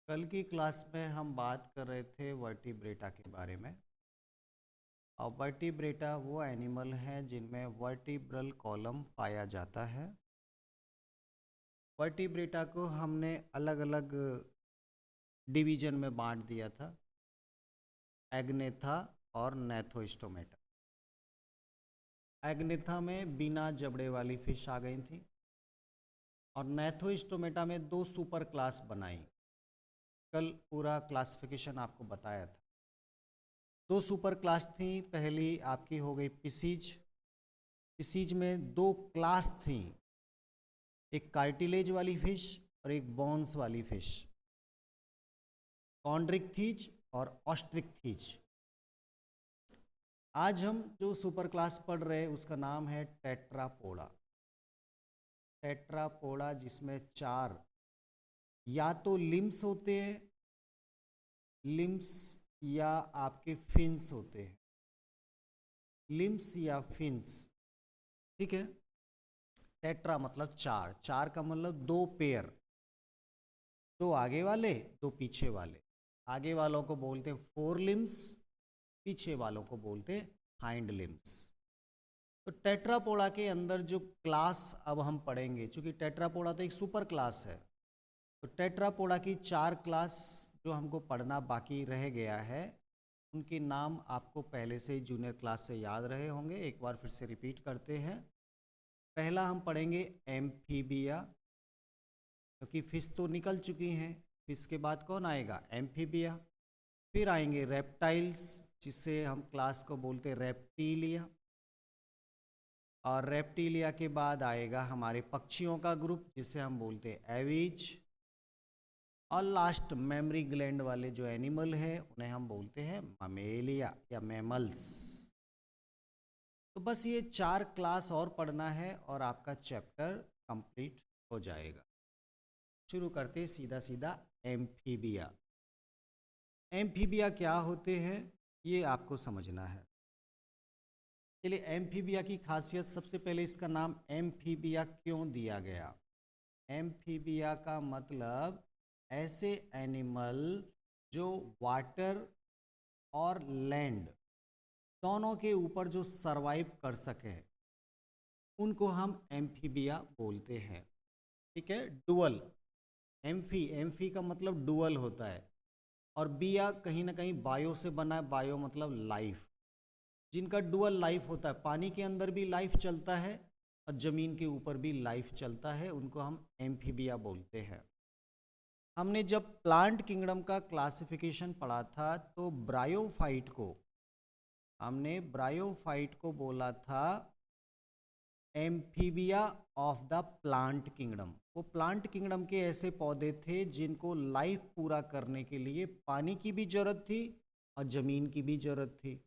कल की क्लास में हम बात कर रहे थे वर्टिब्रेटा के बारे में। और वर्टिब्रेटा वो एनिमल हैं जिनमें वर्टिब्रल कॉलम पाया जाता है। वर्टिब्रेटा को हमने अलग अलग डिवीजन में बांट दिया था, एग्नेथा और नेथोस्टोमेटा। एग्नेथा में बिना जबड़े वाली फिश आ गई थी और नेथोस्टोमेटा में दो सुपर क्लास बनाई। कल पूरा क्लासिफिकेशन आपको बताया था। दो सुपर क्लास थी। पहली आपकी हो गई पिसीज। पिसीज में दो क्लास थी, एक कार्टिलेज वाली फिश और एक बोन्स वाली फिश, कॉन्ड्रिक्थीज और ऑस्ट्रिक्थीज। आज हम जो सुपर क्लास पढ़ रहे हैं उसका नाम है टेट्रापोडा। टेट्रापोडा जिसमें चार या तो लिम्स होते हैं, लिम्स या आपके फिन्स होते हैं, लिम्स या फिन्स। ठीक है। टेट्रा मतलब चार, चार का मतलब दो पेयर, दो आगे वाले दो पीछे वाले। आगे वालों को बोलते हैं फोर लिम्स, पीछे वालों को बोलते हैं हाइंड लिम्स। तो टेट्रापोडा के अंदर जो क्लास अब हम पढ़ेंगे, क्योंकि टेट्रापोडा तो एक सुपर क्लास है, तो टेट्रापोडा की चार क्लास जो हमको पढ़ना बाकी रह गया है, उनके नाम आपको पहले से ही जूनियर क्लास से याद रहे होंगे। एक बार फिर से रिपीट करते हैं। पहला हम पढ़ेंगे एम्फीबिया, क्योंकि फिश तो निकल चुकी हैं। फिश के बाद कौन आएगा? एम्फीबिया। फिर आएंगे रेप्टाइल्स, जिसे हम क्लास को बोलते हैं रेप्टीलिया। और रेप्टीलिया के बाद आएगा हमारे पक्षियों का ग्रुप, जिसे हम बोलते हैं एविज। और लास्ट मेमरी ग्लैंड वाले जो एनिमल हैं उन्हें हम बोलते हैं ममेलिया या मैमल्स। तो बस ये चार क्लास और पढ़ना है और आपका चैप्टर कंप्लीट हो जाएगा। शुरू करते हैं सीधा सीधा एम्फीबिया। एम्फीबिया क्या होते हैं ये आपको समझना है। चलिए, एम्फीबिया की खासियत, सबसे पहले इसका नाम एम्फीबिया क्यों दिया गया? एम्फीबिया का मतलब ऐसे एनिमल जो वाटर और लैंड दोनों के ऊपर जो सरवाइव कर सके, उनको हम एम्फीबिया बोलते हैं। ठीक है। डुअल, एम्फी, एम्फी का मतलब डुअल होता है, और बिया कहीं ना कहीं बायो से बना है। बायो मतलब लाइफ। जिनका डुअल लाइफ होता है, पानी के अंदर भी लाइफ चलता है और ज़मीन के ऊपर भी लाइफ चलता है, उनको हम एम्फीबिया बोलते हैं। हमने जब प्लांट किंगडम का क्लासिफिकेशन पढ़ा था तो ब्रायोफाइट को, हमने ब्रायोफाइट को बोला था amphibia of the plant kingdom. वो प्लांट किंगडम के ऐसे पौधे थे जिनको लाइफ पूरा करने के लिए पानी की भी जरूरत थी और ज़मीन की भी जरूरत थी।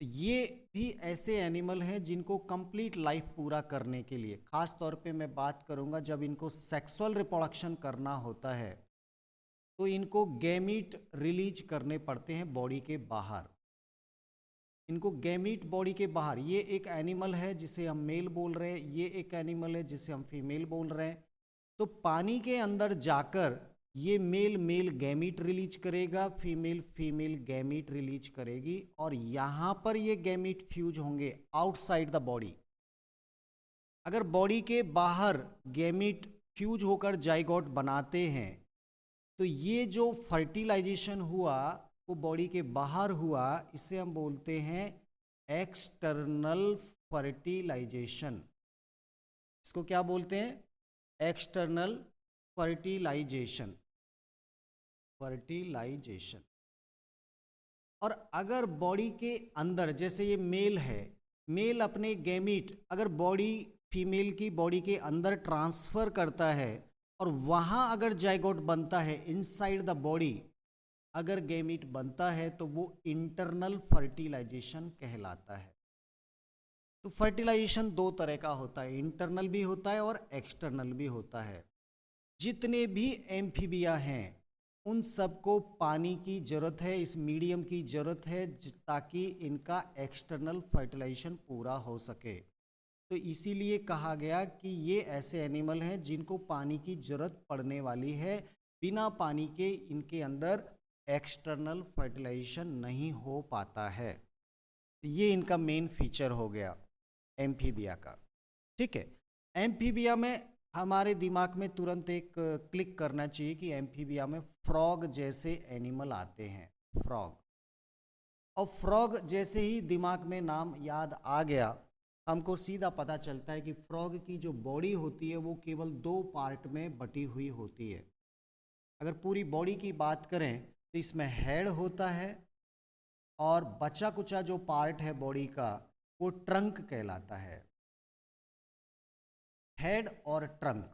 ये भी ऐसे एनिमल हैं जिनको कंप्लीट लाइफ पूरा करने के लिए, खास तौर पे मैं बात करूंगा जब इनको सेक्सुअल रिप्रोडक्शन करना होता है तो इनको गैमीट रिलीज करने पड़ते हैं बॉडी के बाहर। इनको गैमीट बॉडी के बाहर, ये एक एनिमल है जिसे हम मेल बोल रहे हैं, ये एक एनिमल है जिसे हम फीमेल बोल रहे हैं। तो पानी के अंदर जाकर ये मेल मेल गैमीट रिलीज करेगा, फीमेल फीमेल गैमीट रिलीज करेगी, और यहां पर ये गैमीट फ्यूज होंगे आउटसाइड द बॉडी। अगर बॉडी के बाहर गैमीट फ्यूज होकर जाइगोट बनाते हैं तो ये जो फर्टिलाइजेशन हुआ वो बॉडी के बाहर हुआ, इसे हम बोलते हैं एक्सटर्नल फर्टिलाइजेशन। इसको क्या बोलते हैं? External fertilisation. फर्टिलाइजेशन। और अगर बॉडी के अंदर, जैसे ये मेल है, मेल अपने गैमीट अगर बॉडी, फीमेल की बॉडी के अंदर ट्रांसफर करता है और वहां अगर जाइगोट बनता है इनसाइड द बॉडी, अगर गैमीट बनता है तो वो इंटरनल फर्टिलाइजेशन कहलाता है। तो फर्टिलाइजेशन दो तरह का होता है, इंटरनल भी होता है और एक्सटर्नल भी होता है। जितने भी एम्फीबिया हैं उन सबको पानी की जरूरत है, इस मीडियम की जरूरत है, ताकि इनका एक्सटर्नल फर्टिलाइजेशन पूरा हो सके। तो इसीलिए कहा गया कि ये ऐसे एनिमल हैं जिनको पानी की जरूरत पड़ने वाली है, बिना पानी के इनके अंदर एक्सटर्नल फर्टिलाइजेशन नहीं हो पाता है। ये इनका मेन फीचर हो गया एम्फीबिया का। ठीक है, एम्फीबिया में हमारे दिमाग में तुरंत एक क्लिक करना चाहिए कि एम्फीबिया में फ्रॉग जैसे एनिमल आते हैं, फ्रॉग। और फ्रॉग जैसे ही दिमाग में नाम याद आ गया, हमको सीधा पता चलता है कि फ्रॉग की जो बॉडी होती है वो केवल 2 पार्ट में बटी हुई होती है। अगर पूरी बॉडी की बात करें तो इसमें हेड होता है और बचा कुचा जो पार्ट है बॉडी का वो ट्रंक कहलाता है। हेड और ट्रंक,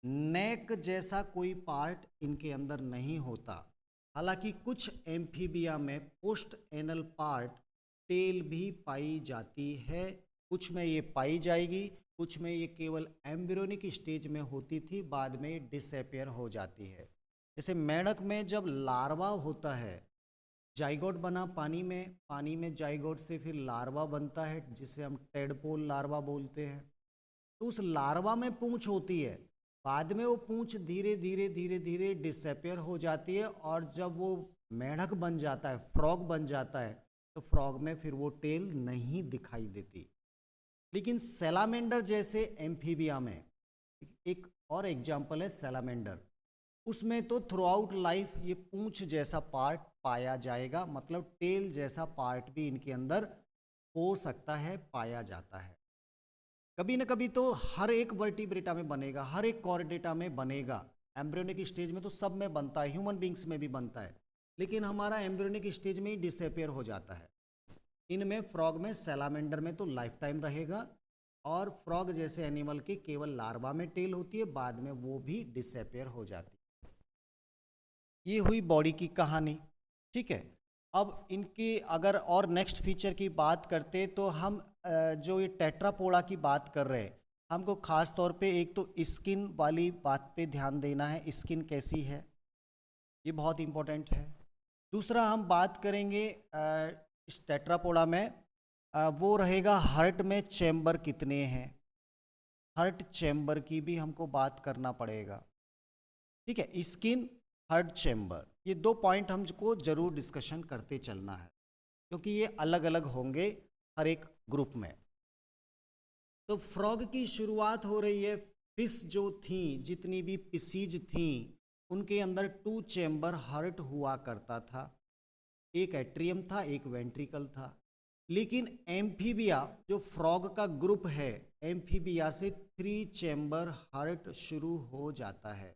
नेक जैसा कोई पार्ट इनके अंदर नहीं होता। हालांकि कुछ एम्फीबिया में पोस्ट एनल पार्ट टेल भी पाई जाती है, कुछ में ये पाई जाएगी, कुछ में ये केवल एम्ब्रियोनिक स्टेज में होती थी, बाद में डिसअपियर हो जाती है। जैसे मेंढक में जब लार्वा होता है, जाइगोट बना पानी में जाइगोट से फिर लार्वा बनता है जिसे हम टेडपोल लार्वा बोलते हैं। तो उस लार्वा में पूंछ होती है, बाद में वो पूंछ धीरे धीरे डिसअपियर हो जाती है और जब वो मेंढक बन जाता है, फ्रॉग बन जाता है, तो फ्रॉग में फिर वो टेल नहीं दिखाई देती। लेकिन सैलामेंडर जैसे एम्फीबिया में एक और एग्जाम्पल है सैलामेंडर, उसमें तो थ्रू आउट लाइफ ये पूंछ जैसा पार्ट पाया जाएगा, मतलब टेल जैसा पार्ट भी इनके अंदर हो सकता है, पाया जाता है। कभी न कभी तो हर एक वर्टिब्रेटा में बनेगा, हर एक कॉर्डेटा में बनेगा। एम्ब्रियोनिक स्टेज में तो सब में बनता है, ह्यूमन बींग्स में भी बनता है, लेकिन हमारा एम्ब्रियोनिक स्टेज में ही डिसअपियर हो जाता है। इनमें फ्रॉग में, सैलामेंडर में तो लाइफ टाइम रहेगा, और फ्रॉग जैसे एनिमल की केवल लार्वा में टेल होती है, बाद में वो भी डिसअपियर हो जाती है। ये हुई बॉडी की कहानी। ठीक है, अब इनकी अगर और नेक्स्ट फीचर की बात करते तो हम जो ये टेट्रापोडा की बात कर रहे हैं, हमको खास तौर पे एक तो स्किन वाली बात पे ध्यान देना है, स्किन कैसी है, ये बहुत इंपॉर्टेंट है। दूसरा हम बात करेंगे इस टेट्रापोडा में वो रहेगा हार्ट में चैम्बर कितने हैं, हार्ट चैम्बर की भी हमको बात करना पड़ेगा। ठीक है, स्किन, हार्ट चैम्बर, ये 2 पॉइंट हमको जरूर डिस्कशन करते चलना है, क्योंकि ये अलग अलग होंगे हर एक ग्रुप में। तो फ्रॉग की शुरुआत हो रही है, फिश जो थी, जितनी भी पिसीज थी, उनके अंदर 2 चैम्बर हार्ट हुआ करता था, एक एट्रियम था, एक वेंट्रिकल था। लेकिन एम्फीबिया जो फ्रॉग का ग्रुप है, एम्फीबिया से 3 चैम्बर हार्ट शुरू हो जाता है।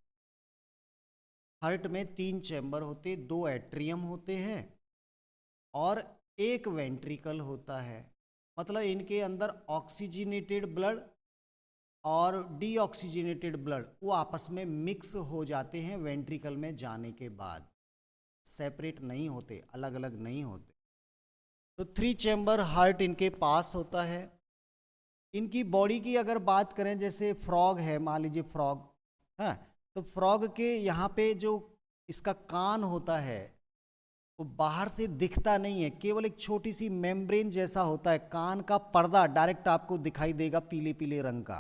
हार्ट में 3 चैम्बर होते, 2 एट्रियम होते हैं और एक वेंट्रिकल होता है। मतलब इनके अंदर ऑक्सीजनेटेड ब्लड और डीऑक्सीजनेटेड ब्लड वो आपस में मिक्स हो जाते हैं वेंट्रिकल में जाने के बाद, सेपरेट नहीं होते, अलग अलग नहीं होते। तो 3 चैम्बर हार्ट इनके पास होता है। इनकी बॉडी की अगर बात करें, जैसे फ्रॉग है, मान लीजिए फ्रॉग है, तो फ्रॉग के यहाँ पे जो इसका कान होता है वो बाहर से दिखता नहीं है, केवल एक छोटी सी मेम्ब्रेन जैसा होता है। कान का पर्दा डायरेक्ट आपको दिखाई देगा पीले पीले रंग का,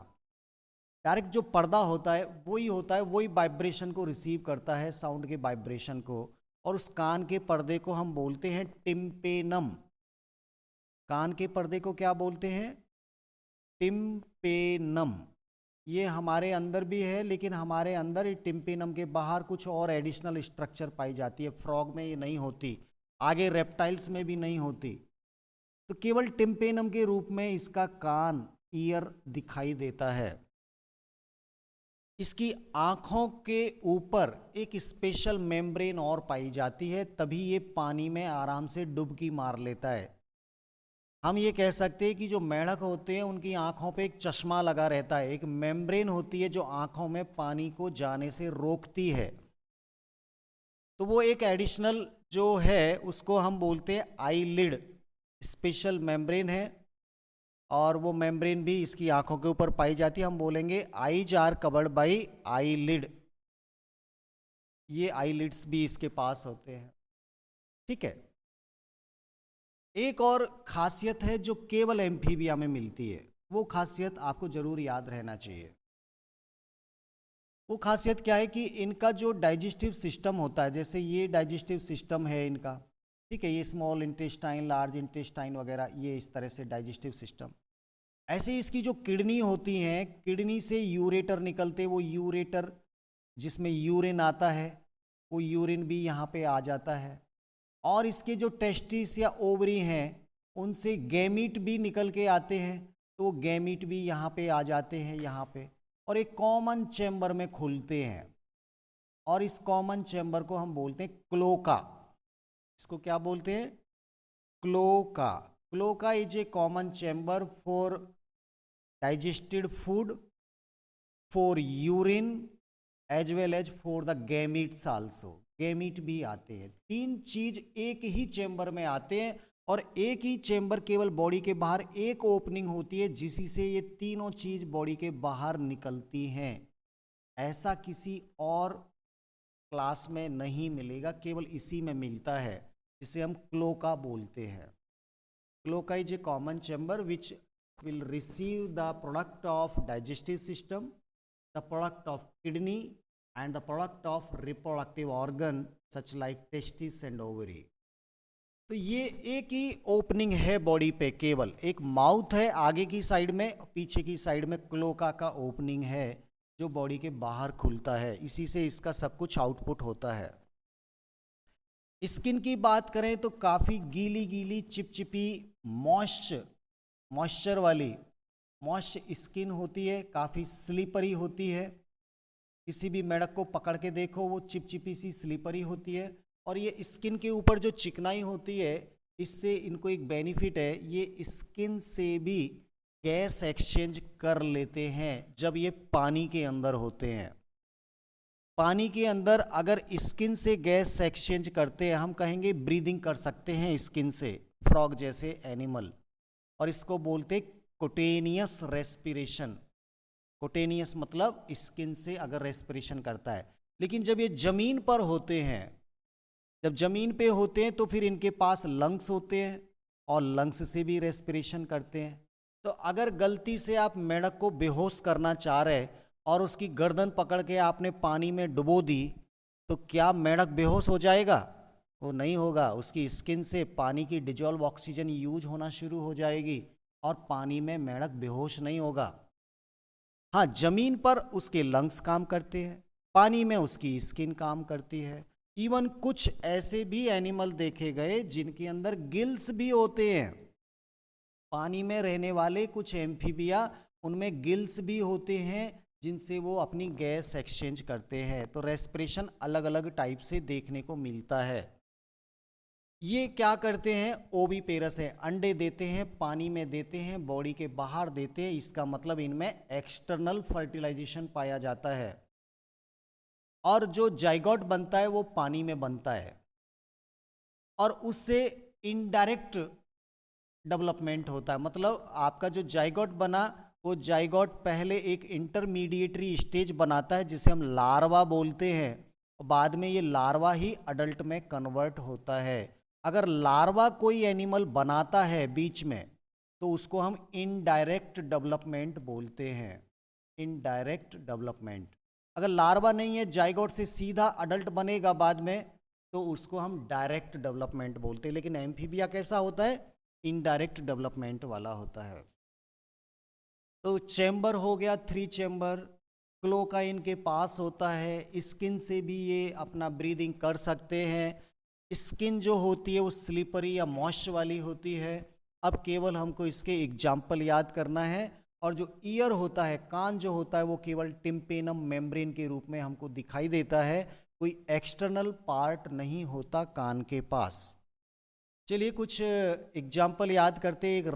डायरेक्ट जो पर्दा होता है वही होता है, वही वाइब्रेशन को रिसीव करता है, साउंड के वाइब्रेशन को, और उस कान के पर्दे को हम बोलते हैं टिम्पेनम। कान के पर्दे को क्या बोलते हैं? टिम्पेनम। ये हमारे अंदर भी है, लेकिन हमारे अंदर टिम्पेनम के बाहर कुछ और एडिशनल स्ट्रक्चर पाई जाती है, फ्रॉग में ये नहीं होती, आगे रेप्टाइल्स में भी नहीं होती। तो केवल टिम्पेनम के रूप में इसका कान, ईयर दिखाई देता है। इसकी आँखों के ऊपर एक स्पेशल मेम्ब्रेन और पाई जाती है, तभी ये पानी में आराम से डुबकी मार लेता है। हम ये कह सकते हैं कि जो मेंढक होते हैं उनकी आँखों पे एक चश्मा लगा रहता है, एक मेम्ब्रेन होती है जो आँखों में पानी को जाने से रोकती है। तो वो एक एडिशनल जो है उसको हम बोलते हैं आईलिड, स्पेशल मेम्ब्रेन है, और वो मेम्ब्रेन भी इसकी आंखों के ऊपर पाई जाती है। हम बोलेंगे eyes are covered by eyelid, ये आईलिड्स भी इसके पास होते हैं। ठीक है, एक और खासियत है जो केवल एम्फीबिया में मिलती है, वो खासियत आपको जरूर याद रहना चाहिए। वो खासियत क्या है कि इनका जो डाइजेस्टिव सिस्टम होता है, जैसे ये डाइजेस्टिव सिस्टम है इनका, ठीक है, ये स्मॉल इंटेस्टाइन, लार्ज इंटेस्टाइन वगैरह, ये इस तरह से डाइजेस्टिव सिस्टम। ऐसे ही इसकी जो किडनी होती हैं, किडनी से यूरेटर निकलते, वो यूरेटर जिसमें यूरिन आता है, वो यूरिन भी यहाँ पे आ जाता है। और इसके जो टेस्टिस या ओवरी हैं, उनसे गैमीट भी निकल के आते हैं, तो वो गैमीट भी यहाँ पे आ जाते हैं, यहाँ पे, और एक कॉमन चैम्बर में खुलते हैं। और इस कॉमन चैम्बर को हम बोलते हैं क्लोका। इसको क्या बोलते हैं? Cloaca. Cloaca is a common chamber for digested food, for urine, as well as for the gametes also. Gamete भी आते हैं। तीन चीज एक ही चैम्बर में आते हैं, और एक ही चैम्बर, केवल बॉडी के बाहर एक ओपनिंग होती है जिसी से ये तीनों चीज बॉडी के बाहर निकलती हैं। ऐसा किसी और क्लास में नहीं मिलेगा, केवल इसी में मिलता है, जिसे हम क्लोका बोलते हैं। Cloaca is a common chamber which will receive the product of digestive system, the product of kidney, and the product of reproductive organ such like testis and ovary. तो ये एक ही ओपनिंग है बॉडी पे, केवल एक mouth है आगे की साइड में, पीछे की साइड में क्लोका का ओपनिंग है जो बॉडी के बाहर खुलता है। इसी से इसका सब कुछ आउटपुट होता है। स्किन की बात करें तो काफ़ी गीली गीली, चिपचिपी, मॉइस्चर वाली मॉइस्चर स्किन होती है, काफ़ी स्लीपरी होती है। किसी भी मेढक को पकड़ के देखो, वो चिपचिपी सी स्लीपरी होती है। और ये स्किन के ऊपर जो चिकनाई होती है, इससे इनको एक बेनिफिट है, ये स्किन से भी गैस एक्सचेंज कर लेते हैं जब ये पानी के अंदर होते हैं। पानी के अंदर अगर स्किन से गैस एक्सचेंज करते हैं, हम कहेंगे ब्रीदिंग कर सकते हैं स्किन से, फ्रॉग जैसे एनिमल, और इसको बोलते कोटेनियस रेस्पिरेशन। कोटेनियस मतलब स्किन से अगर रेस्पिरेशन करता है। लेकिन जब ये जमीन पर होते हैं, जब जमीन पे होते हैं, तो फिर इनके पास लंग्स होते हैं और लंग्स से भी रेस्पिरेशन करते हैं। तो अगर गलती से आप मेढक को बेहोश करना चाह रहे और उसकी गर्दन पकड़ के आपने पानी में डुबो दी, तो क्या मेढक बेहोश हो जाएगा? वो नहीं होगा। उसकी स्किन से पानी की डिजॉल्व ऑक्सीजन यूज होना शुरू हो जाएगी और पानी में मेढक बेहोश नहीं होगा। हाँ, जमीन पर उसके लंग्स काम करते हैं, पानी में उसकी स्किन काम करती है। इवन कुछ ऐसे भी एनिमल देखे गए जिनके अंदर गिल्स भी होते हैं। पानी में रहने वाले कुछ एम्फीबिया, उनमें गिल्स भी होते हैं जिनसे वो अपनी गैस एक्सचेंज करते हैं। तो रेस्पिरेशन अलग अलग टाइप से देखने को मिलता है। ये क्या करते हैं? ओविपेरस है, अंडे देते हैं, पानी में देते हैं, बॉडी के बाहर देते हैं। इसका मतलब इनमें एक्सटर्नल फर्टिलाइजेशन पाया जाता है। और जो जाइगोट बनता है वो पानी में बनता है, और उससे इनडायरेक्ट डेवलपमेंट होता है। मतलब आपका जो जाइगोट बना, वो जाइगोट पहले एक इंटरमीडिएटरी स्टेज बनाता है जिसे हम लार्वा बोलते हैं, और बाद में ये लार्वा ही अडल्ट में कन्वर्ट होता है। अगर लार्वा कोई एनिमल बनाता है बीच में, तो उसको हम इनडायरेक्ट डेवलपमेंट बोलते हैं। Indirect development. अगर लार्वा नहीं है, जाइगोट से सीधा अडल्ट बनेगा बाद में, तो उसको हम डायरेक्ट डेवलपमेंट बोलते हैं। लेकिन एम्फीबिया कैसा होता है? इनडायरेक्ट डेवलपमेंट वाला होता है। तो चैम्बर हो गया 3 चैम्बर। क्लोका इनके पास होता है, स्किन से भी ये अपना ब्रीदिंग कर सकते हैं। स्किन जो होती है वो स्लीपरी या मॉइस्चर वाली होती है। अब केवल हमको इसके एग्जाम्पल याद करना है। और जो ईयर होता है, कान जो होता है, वो केवल टिम्पेनम मेम्ब्रेन के रूप में हमको दिखाई देता है, कोई एक्सटर्नल पार्ट नहीं होता कान के पास। चलिए कुछ एग्जाम्पल याद करते हैं। एक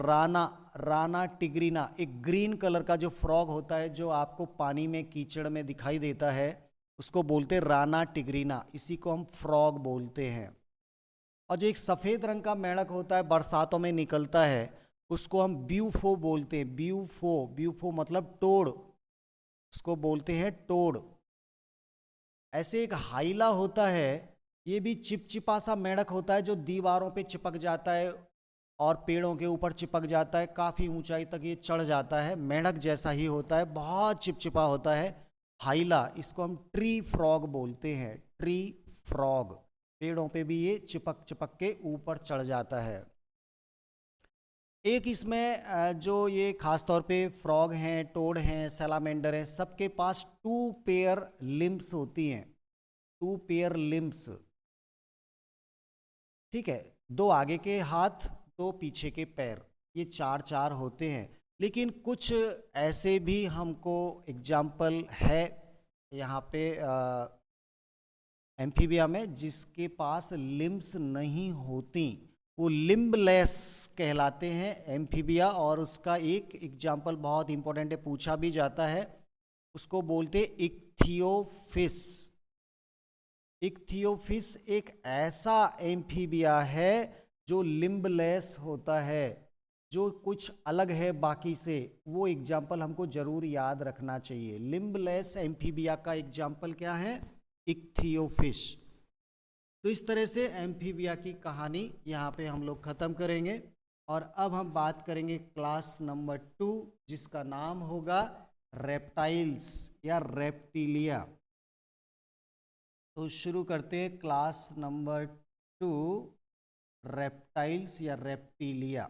राना टिग्रीना, एक ग्रीन कलर का जो फ्रॉग होता है, जो आपको पानी में कीचड़ में दिखाई देता है, उसको बोलते हैं राना टिग्रीना। इसी को हम फ्रॉग बोलते हैं। और जो एक सफ़ेद रंग का मेढक होता है, बरसातों में निकलता है, उसको हम ब्यूफो बोलते हैं। ब्यूफो मतलब टोड़, उसको बोलते हैं टोड़। ऐसे एक हाइला होता है, ये भी चिपचिपा सा मेढक होता है जो दीवारों पे चिपक जाता है और पेड़ों के ऊपर चिपक जाता है, काफ़ी ऊंचाई तक ये चढ़ जाता है। मेढक जैसा ही होता है, बहुत चिपचिपा होता है। हाइला, इसको हम ट्री फ्रॉग बोलते हैं, ट्री फ्रॉग। पेड़ों पे भी ये चिपक चिपक के ऊपर चढ़ जाता है। एक इसमें जो ये खास तौर पे फ्रॉग हैं, टोड हैं, सैलामेंडर हैं, सबके पास 2 पेयर लिम्स होती हैं, 2 पेयर लिम्स। ठीक है, 2 आगे के हाथ, 2 पीछे के पैर, ये 4 होते हैं। लेकिन कुछ ऐसे भी हमको एग्जाम्पल है यहाँ पे एम्फीबिया में जिसके पास लिम्स नहीं होती, वो लिम्बलेस कहलाते हैं एम्फीबिया। और उसका एक एग्जाम्पल बहुत इंपॉर्टेंट है, पूछा भी जाता है, उसको बोलते इक्थियोफिस। इक्थियोफिस एक ऐसा एम्फीबिया है जो लिम्बलेस होता है, जो कुछ अलग है बाकी से। वो एग्जाम्पल हमको जरूर याद रखना चाहिए। लिम्बलेस एम्फीबिया का एग्जाम्पल क्या है? इक्थियोफिश। तो इस तरह से एम्फीबिया की कहानी यहाँ पे हम लोग ख़त्म करेंगे। और अब हम बात करेंगे क्लास नंबर 2, जिसका नाम होगा रेप्टाइल्स या रेप्टिलिया। तो शुरू करते हैं क्लास नंबर 2, रेप्टाइल्स या रेप्टिलिया।